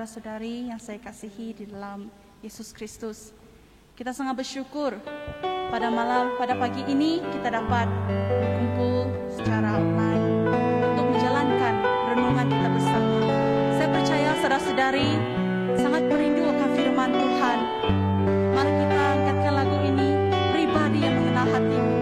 saudara-saudari yang saya kasihi di dalam Yesus Kristus. Kita sangat bersyukur pada pagi ini kita dapat berkumpul secara online untuk menjalankan renungan kita bersama. Saya percaya saudara-saudari sangat merindu akan firman Tuhan. Mari kita angkatkan lagu ini, Pribadi yang Mengenal Hatimu.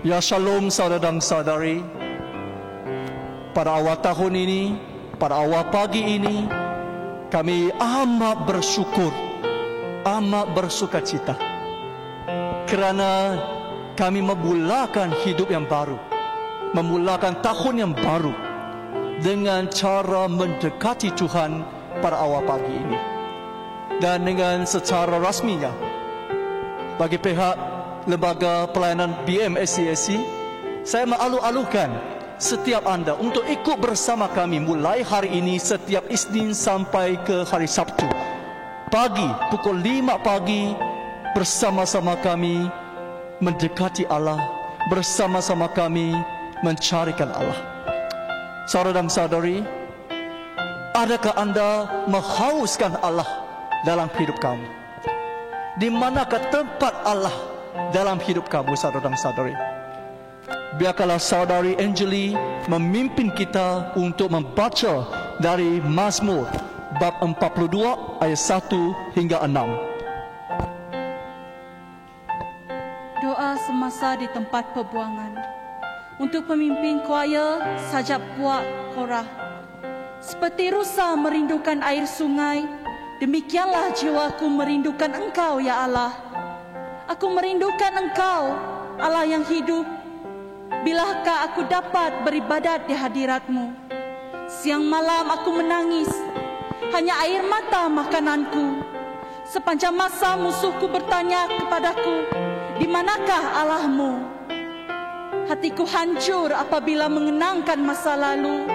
Ya shalom saudara dan saudari. Pada awal tahun ini, pada awal pagi ini, kami amat bersyukur, amat bersukacita kerana kami memulakan hidup yang baru, memulakan tahun yang baru dengan cara mendekati Tuhan pada awal pagi ini. Dan dengan secara rasminya, bagi pihak Lembaga Pelayanan BMSCSC, saya mengalu-alukan setiap anda untuk ikut bersama kami mulai hari ini setiap Isnin sampai ke hari Sabtu. Pagi, pukul 5 pagi, bersama-sama kami mendekati Allah, bersama-sama kami mencarikan Allah. Saudara dan saudari, adakah anda menghauskan Allah dalam hidup kamu? Di manakah tempat Allah dalam hidup kamu, saudara dan saudari? Biarkanlah saudari Angeli memimpin kita untuk membaca dari Mazmur bab 42 ayat 1 hingga 6. Doa semasa di tempat perbuangan. Untuk pemimpin choir Sajak Puak Korah. Seperti rusa merindukan air sungai, demikianlah jiwaku merindukan Engkau, ya Allah. Aku merindukan Engkau, Allah yang hidup. Bilakah aku dapat beribadat di hadirat-Mu? Siang malam aku menangis, hanya air mata makananku. Sepanjang masa musuhku bertanya kepadaku, di manakah Allah-Mu? Hatiku hancur apabila mengenangkan masa lalu.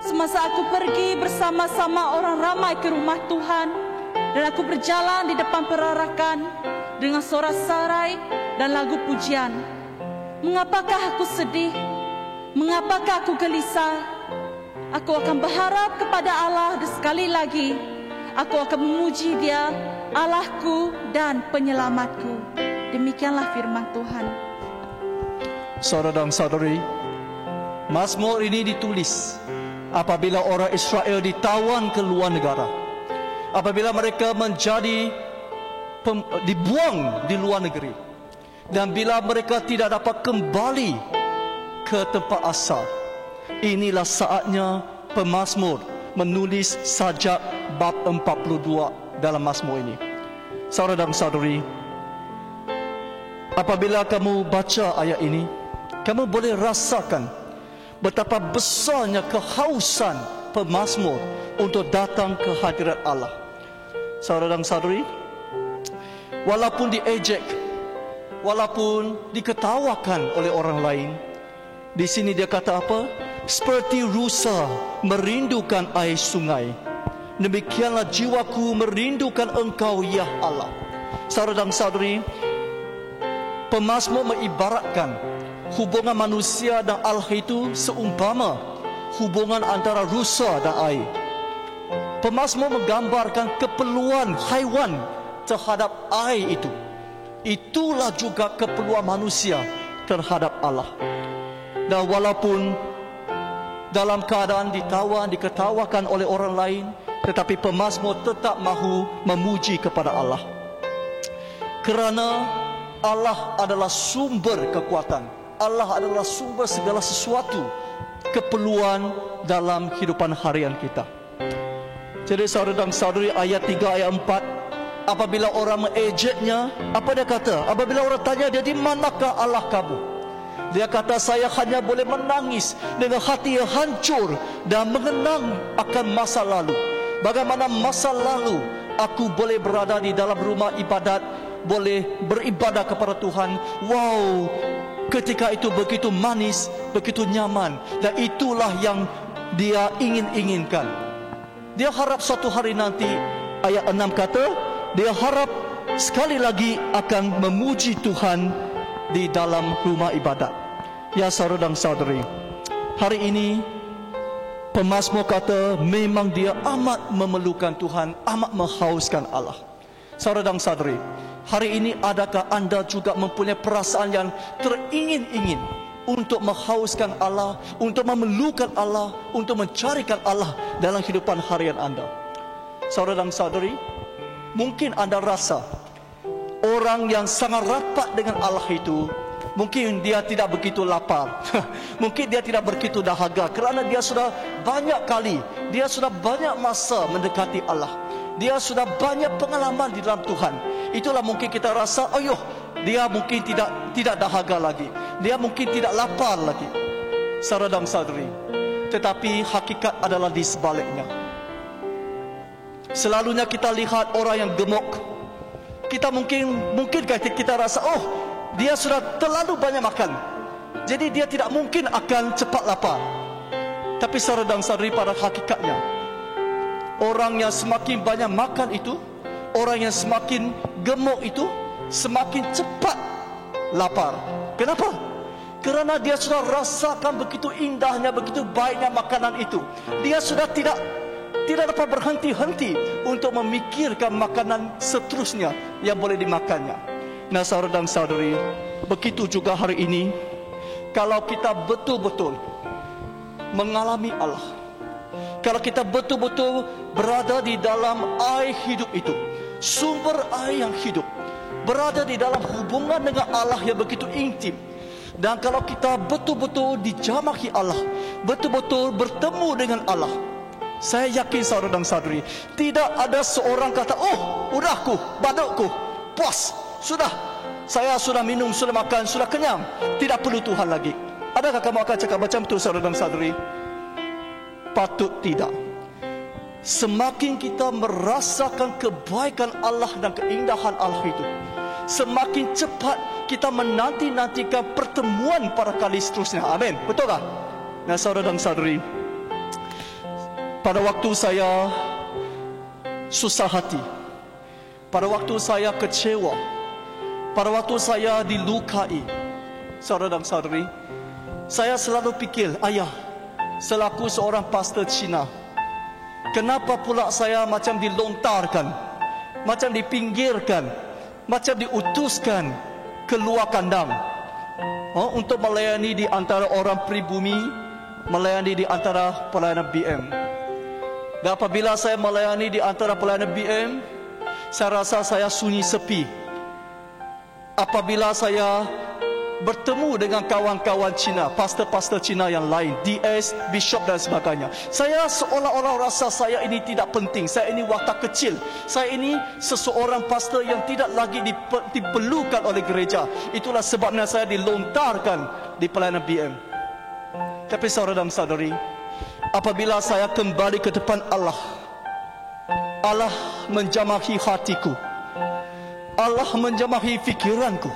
Semasa aku pergi bersama-sama orang ramai ke rumah Tuhan, dan aku berjalan di depan perarakan dengan sorak sarai dan lagu pujian. Mengapakah aku sedih? Mengapakah aku gelisah? Aku akan berharap kepada Allah, dan sekali lagi aku akan memuji Dia, Allahku dan penyelamatku. Demikianlah firman Tuhan. Saudara dan saudari, Mazmur ini ditulis apabila orang Israel ditawan ke luar negara, apabila mereka dibuang di luar negeri, dan bila mereka tidak dapat kembali ke tempat asal. Inilah saatnya pemazmur menulis sajak bab 42 dalam mazmur ini. Saudara dan saudari, apabila kamu baca ayat ini, kamu boleh rasakan betapa besarnya kehausan pemazmur untuk datang ke hadirat Allah. Saudara dan saudari, walaupun diejek, walaupun diketawakan oleh orang lain, di sini dia kata apa? Seperti rusa merindukan air sungai, demikianlah jiwaku merindukan Engkau, ya Allah. Saudara dan saudari, pemazmur mengibaratkan hubungan manusia dan Allah itu seumpama hubungan antara rusa dan air. Pemazmur menggambarkan keperluan haiwan terhadap air itu. Itulah juga keperluan manusia terhadap Allah. Dan walaupun dalam keadaan ditawan, diketawakan oleh orang lain, tetapi pemazmur tetap mahu memuji kepada Allah. Kerana Allah adalah sumber kekuatan, Allah adalah sumber segala sesuatu keperluan dalam kehidupan harian kita. Jadi saudara dan saudari, ayat 3 ayat 4, apabila orang mengejeknya, apa dia kata? Apabila orang tanya dia, di manakah Allah kamu? Dia kata, saya hanya boleh menangis dengan hati yang hancur dan mengenang akan masa lalu. Bagaimana masa lalu aku boleh berada di dalam rumah ibadat, boleh beribadah kepada Tuhan. Wow, ketika itu begitu manis, begitu nyaman. Dan itulah yang dia inginkan. Dia harap suatu hari nanti, ayat 6 kata, dia harap sekali lagi akan memuji Tuhan di dalam rumah ibadat. Ya saudara dan saudari, hari ini pemazmur kata memang dia amat memerlukan Tuhan, amat menghauskan Allah. Saudara dan saudari, hari ini adakah anda juga mempunyai perasaan yang teringin-ingin untuk menghauskan Allah, untuk memerlukan Allah, untuk mencarikan Allah dalam kehidupan harian anda? Saudara dan saudari, mungkin anda rasa orang yang sangat rapat dengan Allah itu Mungkin dia tidak begitu lapar. Mungkin dia tidak begitu dahaga, kerana dia sudah banyak kali, dia sudah banyak masa mendekati Allah. Dia sudah banyak pengalaman di dalam Tuhan. Itulah mungkin kita rasa, ayuh, dia mungkin tidak dahaga lagi, dia mungkin tidak lapar lagi. Saudara dan saudari, tetapi hakikat adalah di sebaliknya. Selalunya kita lihat orang yang gemuk, kita mungkin kita rasa, oh, dia sudah terlalu banyak makan, jadi dia tidak mungkin akan cepat lapar. Tapi saudara dan saudari, pada hakikatnya, orang yang semakin banyak makan itu, orang yang semakin gemuk itu, semakin cepat lapar. Kenapa? Kerana dia sudah rasakan begitu indahnya, begitu baiknya makanan itu. Dia sudah tidak dapat berhenti-henti untuk memikirkan makanan seterusnya yang boleh dimakannya. Nah, saudara dan saudari, begitu juga hari ini, kalau kita betul-betul mengalami Allah, kalau kita betul-betul berada di dalam air hidup itu, sumber air yang hidup, berada di dalam hubungan dengan Allah yang begitu intim, dan kalau kita betul-betul dijamahi Allah, betul-betul bertemu dengan Allah, saya yakin saudara dan saudari, tidak ada seorang kata, oh, udahku, badukku, puas, sudah, saya sudah minum, sudah makan, sudah kenyang, tidak perlu Tuhan lagi. Adakah kamu akan cakap macam itu, saudara dan saudari? Patut tidak. Semakin kita merasakan kebaikan Allah dan keindahan Allah itu, semakin cepat kita menanti-nantikan pertemuan pada kali seterusnya. Amin, betul tak? Nah, saudara dan saudari, pada waktu saya susah hati, pada waktu saya kecewa, pada waktu saya dilukai, saudara dan saudari, saya selalu fikir, ayah, selaku seorang pastor Cina, kenapa pula saya macam dilontarkan, macam dipinggirkan, macam diutuskan keluar kandang, untuk melayani di antara orang pribumi, melayani di antara pelayanan BM. Dan apabila saya melayani di antara pelayanan BM, saya rasa saya sunyi sepi. Apabila saya bertemu dengan kawan-kawan Cina, pastor-pastor Cina yang lain, DS, bishop dan sebagainya, saya seolah-olah rasa saya ini tidak penting, saya ini watak kecil, saya ini seseorang pastor yang tidak lagi diperlukan oleh gereja. Itulah sebabnya saya dilontarkan di pelayanan BM. Tapi saudara dan saudari, apabila saya kembali ke depan Allah, Allah menjamahi hatiku, Allah menjamahi fikiranku.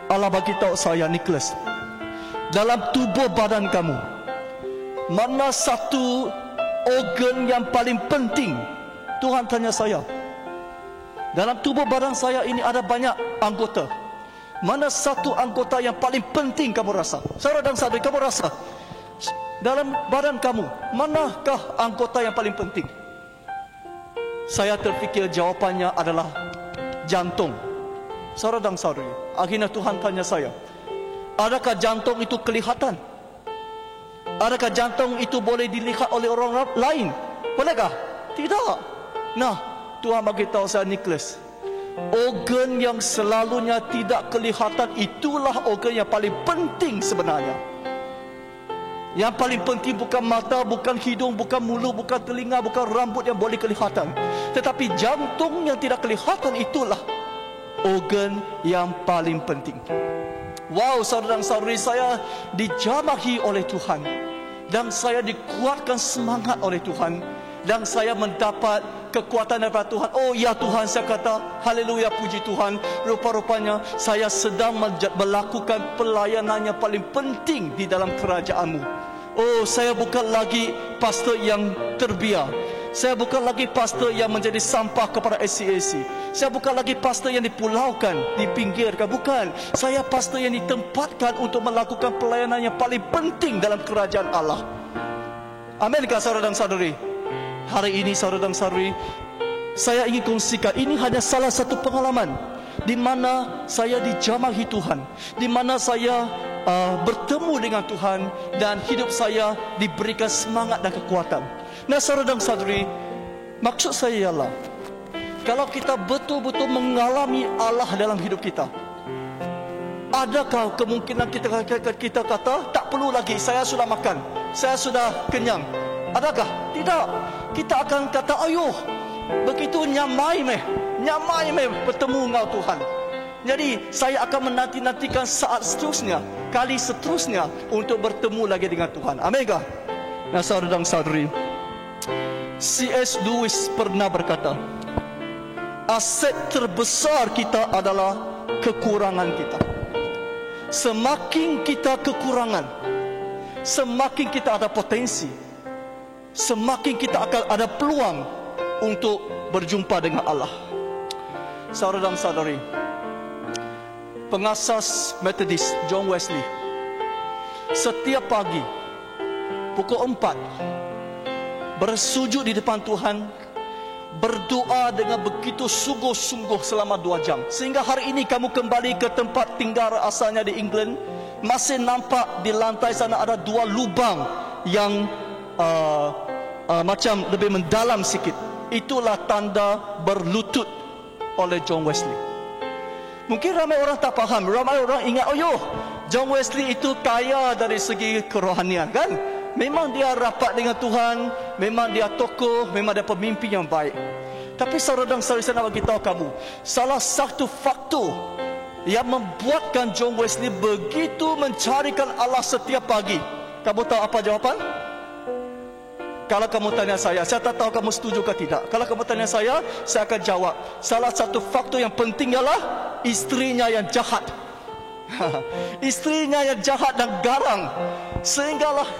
Allah bagi tahu saya, Nicholas, dalam tubuh badan kamu, mana satu organ yang paling penting? Tuhan tanya saya. Dalam tubuh badan saya ini ada banyak anggota. Mana satu anggota yang paling penting kamu rasa? Saudara dan saudari, kamu rasa dalam badan kamu, manakah anggota yang paling penting? Saya terfikir jawapannya adalah jantung. Saudara dan saudari, akhirnya Tuhan tanya saya, adakah jantung itu kelihatan? Adakah jantung itu boleh dilihat oleh orang lain? Bolehkah? Tidak. Nah, Tuhan bagi tahu saya, Nicholas, organ yang selalunya tidak kelihatan, itulah organ yang paling penting sebenarnya. Yang paling penting bukan mata, bukan hidung, bukan mulut, bukan telinga, bukan rambut yang boleh kelihatan, tetapi jantung yang tidak kelihatan, itulah organ yang paling penting. Wow, saudara dan saudari, saya dijamahi oleh Tuhan, dan saya dikuatkan semangat oleh Tuhan, dan saya mendapat kekuatan daripada Tuhan. Oh ya Tuhan, saya kata haleluya, puji Tuhan, rupa-rupanya saya sedang melakukan pelayanan yang paling penting di dalam kerajaan-Mu. Oh, saya bukan lagi pastor yang terbiar, saya bukan lagi pastor yang menjadi sampah kepada SCAC, saya bukan lagi pastor yang dipulaukan, dipinggirkan. Bukan, saya pastor yang ditempatkan untuk melakukan pelayanan yang paling penting dalam kerajaan Allah. Aminkah saudara dan saudari? Hari ini saudara dan saudari, saya ingin kongsikan, ini hanya salah satu pengalaman di mana saya dijamahi Tuhan, di mana saya bertemu dengan Tuhan, dan hidup saya diberikan semangat dan kekuatan. Nah saudara dan saudari, maksud saya ialah, kalau kita betul-betul mengalami Allah dalam hidup kita, adakah kemungkinan kita kata tak perlu lagi, saya sudah makan, saya sudah kenyang? Adakah? Tidak. Kita akan kata, ayo, begitu nyamai bertemu dengan Tuhan. Jadi saya akan menanti-nantikan saat seterusnya, kali seterusnya untuk bertemu lagi dengan Tuhan. Amin. Nah, saudara dan saudari, C.S. Lewis pernah berkata, aset terbesar kita adalah kekurangan kita. Semakin kita kekurangan, semakin kita ada potensi, semakin kita akan ada peluang untuk berjumpa dengan Allah. Saudara dan saudari, pengasas Methodist John Wesley setiap pagi pukul 4 bersujud di depan Tuhan, berdoa dengan begitu sungguh-sungguh selama 2 jam. Sehingga hari ini kamu kembali ke tempat tinggal asalnya di England, masih nampak di lantai sana ada 2 lubang yang macam lebih mendalam sikit. Itulah tanda berlutut oleh John Wesley. Mungkin ramai orang tak faham, ramai orang ingat, oh John Wesley itu kaya dari segi kerohanian, kan? Memang dia rapat dengan Tuhan, memang dia tokoh, memang dia pemimpin yang baik. Tapi saudara dan saudari, saya nak bagi tahu kamu, salah satu faktor yang membuatkan John Wesley begitu mencarikan Allah setiap pagi. Kamu tahu apa jawapan? Kalau kamu tanya saya tak tahu kamu setuju ke tidak. Kalau kamu tanya saya akan jawab, salah satu faktor yang penting ialah istrinya yang jahat. Istrinya yang jahat dan garang, sehinggalah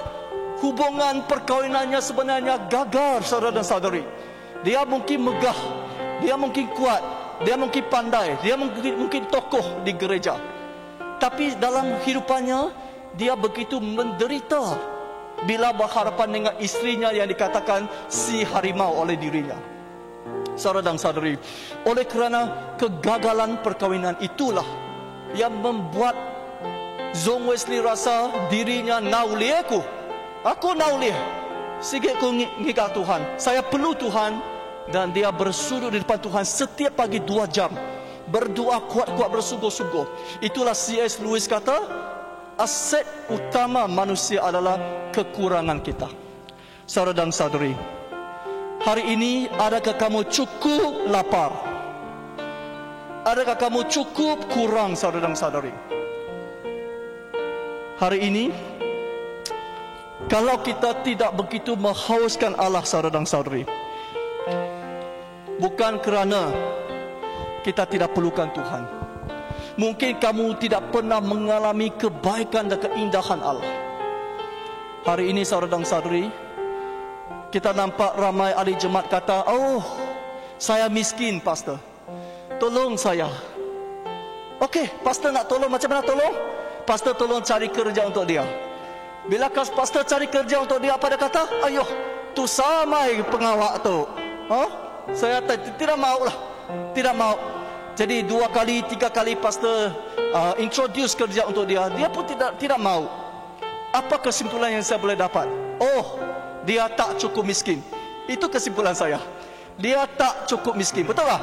hubungan perkahwinannya sebenarnya gagal, saudara dan saudari. Dia mungkin megah, dia mungkin kuat, dia mungkin pandai, dia mungkin tokoh di gereja, tapi dalam hidupannya dia begitu menderita bila berhadapan dengan istrinya yang dikatakan si harimau oleh dirinya. Saudara dan saudari, oleh kerana kegagalan perkahwinan itulah yang membuat John Wesley rasa dirinya naulih aku naulih sikit ku ngikat Tuhan, saya perlu Tuhan. Dan dia bersujud di depan Tuhan setiap pagi 2 jam, berdoa kuat-kuat bersungguh-sungguh. Itulah C.S. Lewis kata, aset utama manusia adalah kekurangan kita. Saudara dan saudari, hari ini adakah kamu cukup lapar? Adakah kamu cukup kurang, saudara dan saudari? Hari ini, kalau kita tidak begitu menghauskan Allah, saudara dan saudari, bukan kerana kita tidak perlukan Tuhan. Mungkin kamu tidak pernah mengalami kebaikan dan keindahan Allah. Hari ini, saudara dan saudari, kita nampak ramai ahli jemaat kata, oh, saya miskin, pastor, tolong saya. Okey, pastor nak tolong, macam mana tolong? Pastor tolong cari kerja untuk dia. Bila pastor cari kerja untuk dia, apa dia kata? Ayo, tu samai pengawak tu. Saya tidak mau lah, tidak mau. Jadi 2 kali, 3 kali pastor introduce kerja untuk dia, dia pun tidak mau. Apa kesimpulan yang saya boleh dapat? Oh, dia tak cukup miskin. Itu kesimpulan saya. Dia tak cukup miskin, betul tak?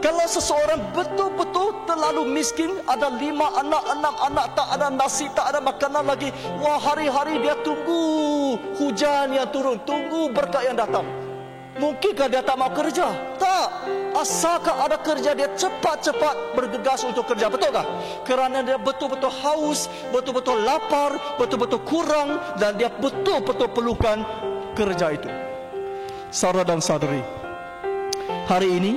Kalau seseorang betul-betul terlalu miskin, ada 5 anak, 6 anak, tak ada nasi, tak ada makanan lagi, wah, hari-hari dia tunggu hujan yang turun, tunggu berkat yang datang. Mungkinkah dia tak mau kerja? Tak. Asalkan ada kerja, dia cepat-cepat bergegas untuk kerja. Betul tak? Kerana dia betul-betul haus, betul-betul lapar, betul-betul kurang, dan dia betul-betul perlukan kerja itu. Saudara dan saudari, hari ini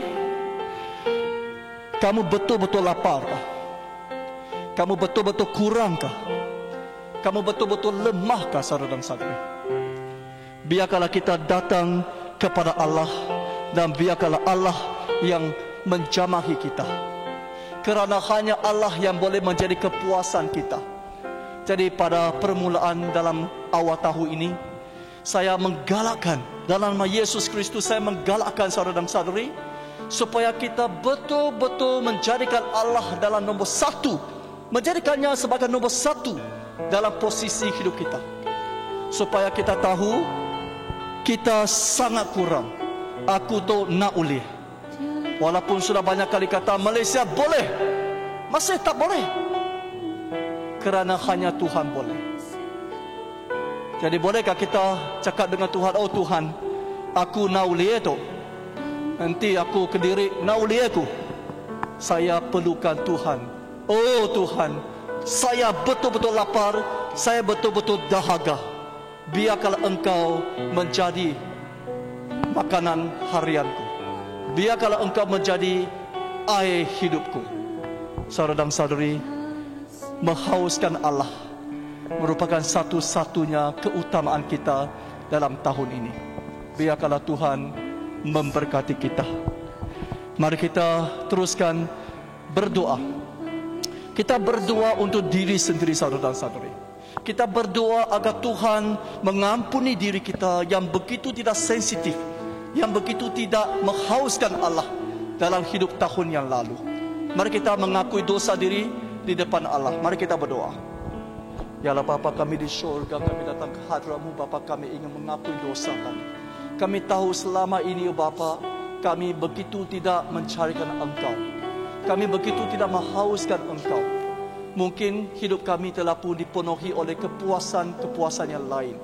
kamu betul-betul laparkah? Kamu betul-betul kurangkah? Kamu betul-betul lemahkah, saudara dan saudari? Biarkanlah kita datang kepada Allah, dan biarkanlah Allah yang menjamahi kita, kerana hanya Allah yang boleh menjadi kepuasan kita. Jadi pada permulaan dalam awal tahun ini, saya menggalakkan dalam nama Yesus Kristus, saya menggalakkan saudara dan saudari, supaya kita betul-betul menjadikan Allah dalam nombor 1, menjadikannya sebagai nombor 1 dalam posisi hidup kita, supaya kita tahu kita sangat kurang. Aku tu nak ulih. Walaupun sudah banyak kali kata Malaysia boleh, masih tak boleh. kerana hanya Tuhan boleh. Jadi bolehkah kita cakap dengan Tuhan, oh Tuhan, aku naulie tu, nanti aku kediri naulie aku, saya perlukan Tuhan. Oh Tuhan, saya betul-betul lapar, saya betul-betul dahaga. Biarkanlah Engkau menjadi makanan harianku. Biarkanlah Engkau menjadi air hidupku. Saudara dan saudari, menghauskan Allah merupakan satu-satunya keutamaan kita dalam tahun ini. Biarkanlah Tuhan memberkati kita. Mari kita teruskan berdoa. Kita berdoa untuk diri sendiri, saudara dan saudari. Kita berdoa agar Tuhan mengampuni diri kita yang begitu tidak sensitif, yang begitu tidak menghauskan Allah dalam hidup tahun yang lalu. Mari kita mengakui dosa diri di depan Allah. Mari kita berdoa. Ya Allah Bapa kami di syurga, kami datang ke hadirat-Mu Bapa, kami ingin mengakui dosa kami. Kami tahu selama ini Bapa, kami begitu tidak mencarikan Engkau. Kami begitu tidak menghauskan Engkau. Mungkin hidup kami telah pun dipenuhi oleh kepuasan-kepuasan yang lain.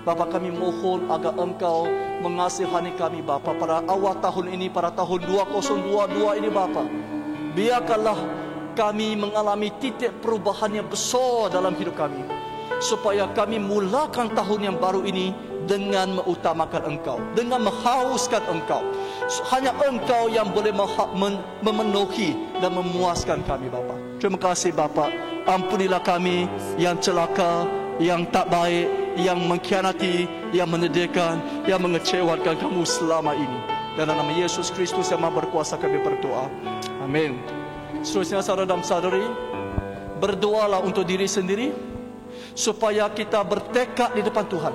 Bapa kami mohon agar Engkau mengasihani kami Bapa pada awal tahun ini, pada tahun 2022 ini Bapa. Biarkanlah kami mengalami titik perubahan yang besar dalam hidup kami, supaya kami mulakan tahun yang baru ini dengan mengutamakan Engkau, dengan menghauskan Engkau. Hanya Engkau yang boleh memenuhi dan memuaskan kami Bapa. Terima kasih Bapa. Ampunilah kami yang celaka, yang tak baik, yang mengkhianati, yang menyedihkan, yang mengecewakan kamu selama ini. Dalam nama Yesus Kristus yang Maha Berkuasa kami berdoa. Amin. Seterusnya saudara dan saudari, berdoalah untuk diri sendiri supaya kita bertekad di depan Tuhan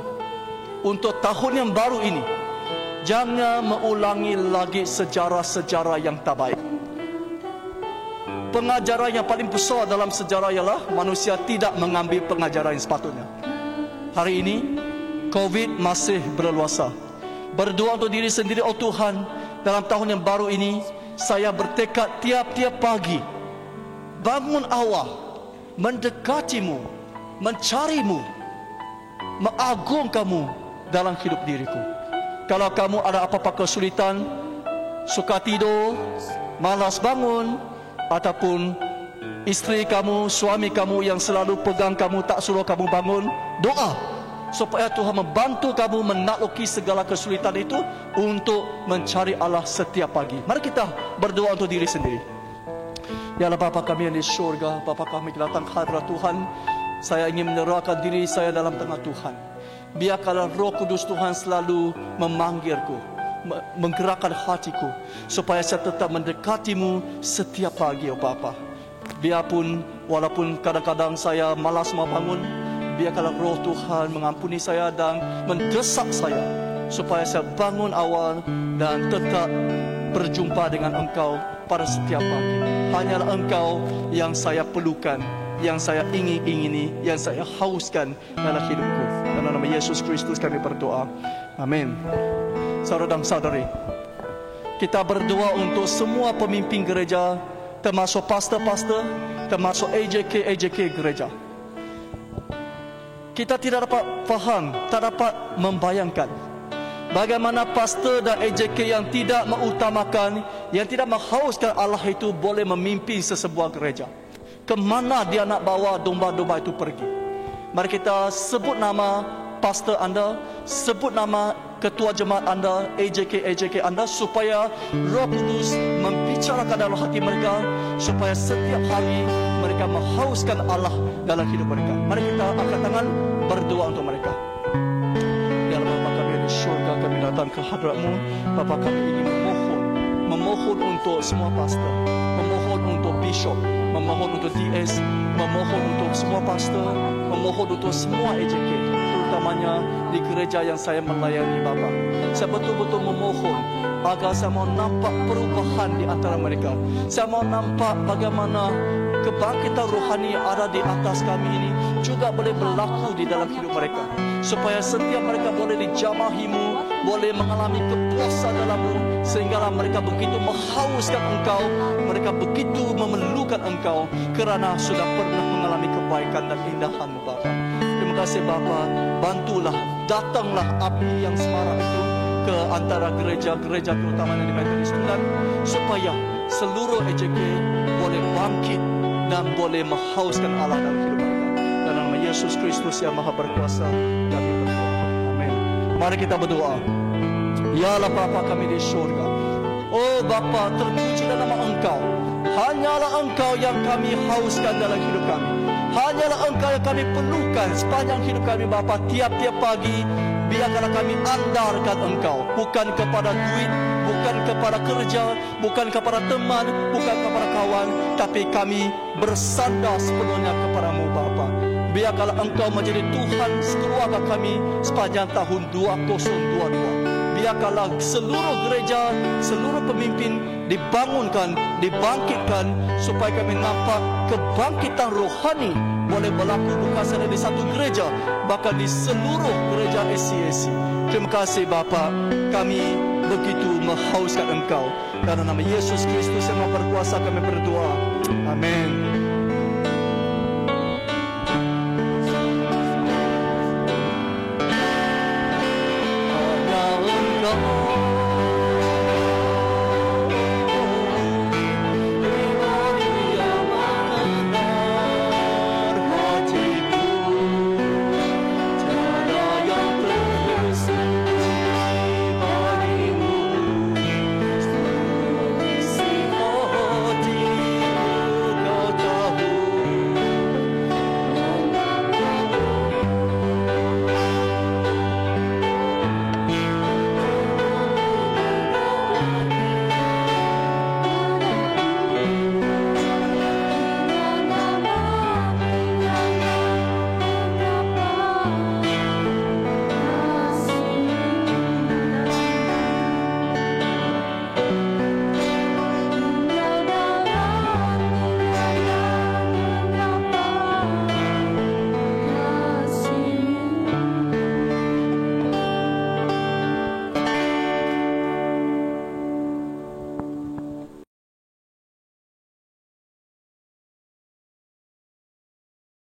untuk tahun yang baru ini jangan mengulangi lagi sejarah-sejarah yang tak baik. Pengajaran yang paling besar dalam sejarah ialah manusia tidak mengambil pengajaran yang sepatutnya. Hari ini COVID masih berleluasa. Berdoa untuk diri sendiri, oh Tuhan, dalam tahun yang baru ini saya bertekad tiap-tiap pagi bangun awal, mendekati-Mu, mencari-Mu, mengagungkan-Mu dalam hidup diriku. Kalau kamu ada apa-apa kesulitan, suka tidur, malas bangun, ataupun isteri kamu, suami kamu yang selalu pegang kamu, tak suruh kamu bangun, doa supaya Tuhan membantu kamu menakluki segala kesulitan itu untuk mencari Allah setiap pagi. Mari kita berdoa untuk diri sendiri. Ya Allah Bapa kami yang di syurga, Bapa kami datang hadirat Tuhan. Saya ingin menyerahkan diri saya dalam tengah Tuhan. Biarkanlah Roh Kudus Tuhan selalu memanggilku, menggerakkan hatiku, supaya saya tetap mendekati-Mu setiap pagi, oh Bapa. Biarpun walaupun kadang-kadang saya malas mau bangun, biarkanlah Roh Tuhan mengampuni saya dan mendesak saya supaya saya bangun awal dan tetap berjumpa dengan Engkau pada setiap pagi. Hanyalah Engkau yang saya perlukan, yang saya ingini, yang saya hauskan dalam hidupku. Dalam nama Yesus Kristus kami berdoa. Amin. Saudara dan saudari, kita berdoa untuk semua pemimpin gereja, termasuk pastor-pastor, termasuk AJK gereja. Kita tidak dapat faham, tak dapat membayangkan bagaimana pastor dan AJK yang tidak mengutamakan, yang tidak menghauskan Allah itu boleh memimpin sesebuah gereja. Kemana dia nak bawa domba-domba itu pergi? Mari kita sebut nama pastor anda, sebut nama ketua jemaat anda, AJK anda, supaya Roh Kudus membicarakan dalam hati mereka, supaya setiap hari mereka menghauskan Allah dalam hidup mereka. Mari kita angkat tangan berdoa untuk mereka. Ya Allah Bapa kami di syurga, kami datang ke hadirat-Mu. Bapa kami ingin memohon untuk semua pastor, memohon untuk bishop, memohon untuk DS, memohon untuk semua pastor, memohon untuk semua AJK, terutamanya di gereja yang saya melayani Bapa. Saya betul-betul memohon agar saya mau nampak perubahan di antara mereka. Saya mau nampak bagaimana kebangkitan rohani ada di atas kami ini, juga boleh berlaku di dalam hidup mereka, supaya setiap mereka boleh dijamahi-Mu, boleh mengalami kepuasan dalam-Mu, sehinggalah mereka begitu menghauskan Engkau, mereka begitu memerlukan Engkau, kerana sudah pernah mengalami kebaikan dan indahan-Mu, Bapa. Terima kasih Bapa, bantulah, datanglah api yang semarak itu ke antara gereja-gereja terutama di Metodis Tunggal, supaya seluruh EJK boleh bangkit dan boleh menghauskan Allah dalam hidup mereka. Dalam nama Yesus Kristus yang Maha Berkuasa kami berdoa. Amin. Mari kita berdoa. Ya Allah Bapa kami di surga. Oh Bapa, terpuji dalam nama Engkau. Hanyalah Engkau yang kami hauskan dalam hidup kami. Hanyalah Engkau yang kami perlukan sepanjang hidup kami Bapa. Tiap-tiap pagi biarkanlah kami andalkan Engkau, bukan kepada duit, bukan kepada kerja, bukan kepada teman, bukan kepada kawan, tapi kami bersandar sepenuhnya kepadamu Bapa. Biarkanlah Engkau menjadi Tuhan keluarga kami sepanjang tahun 2022. Biarkanlah seluruh gereja, seluruh pemimpin dibangunkan, dibangkitkan, supaya kami nampak kebangkitan rohani boleh berlaku bukan sahaja di satu gereja, bahkan di seluruh gereja SCAC. Terima kasih Bapa, kami begitu menghauskan Engkau. Dalam nama Yesus Kristus yang Maha Berkuasa kami berdoa. Amin.